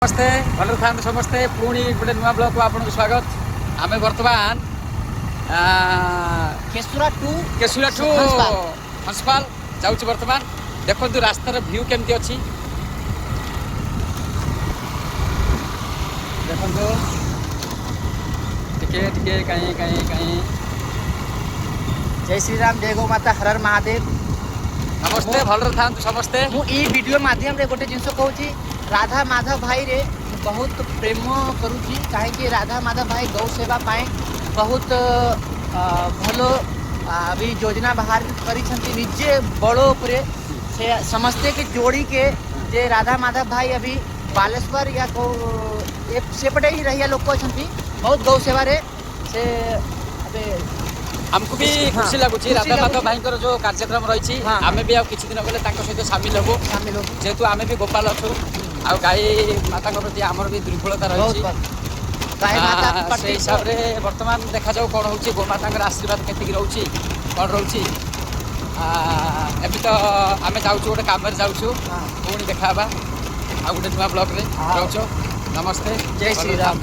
नमस्ते भल था समस्ते पुणी गोटे नुआ ब्लॉग को आपको स्वागत आम बर्तमान केशुरा टू हंसपाल जाऊँ बर्तमान देखो रास्तार व्यू केमती अच्छी देखो टिके टिके कहीं कहीं कहीं जय श्री राम जय गौ माता हर हर महादेव। नमस्ते भल था समस्ते मुझे वीडियो माध्यम रे गोटे जिनस कहूँ राधा माधव भाई रे बहुत प्रेम करुँची कहीं राधा माधव भाई गौ सेवा पाए बहुत भल अभी योजना बाहर करिसेंती निजे बड़ उपरे से समस्ते के जोड़ी के जे राधा माधव भाई अभी बालेश्वर या सेपटे ही रहिया लोक अच्छा बहुत गौ सेवा रे से अबे हमको भी खुशी लगुच राधा माधव भाई जो कार्यक्रम रही आम भी किसी दिन गले सहित सामिल हबू जेहेतु आम भी गोपाल अच्छु आ गाई माता प्रति आमर भी दुर्बलता रही से हिसाब से बर्तमान देखा जाऊ कौन हो गोमाता आशीर्वाद केतिक रोचे कौन रोचे एवं तो आम जाऊँ गोटे कम जाऊँ पुणी देखा आ गोटे नुआ ब्लॉग रे रोच नमस्ते जय श्री राम।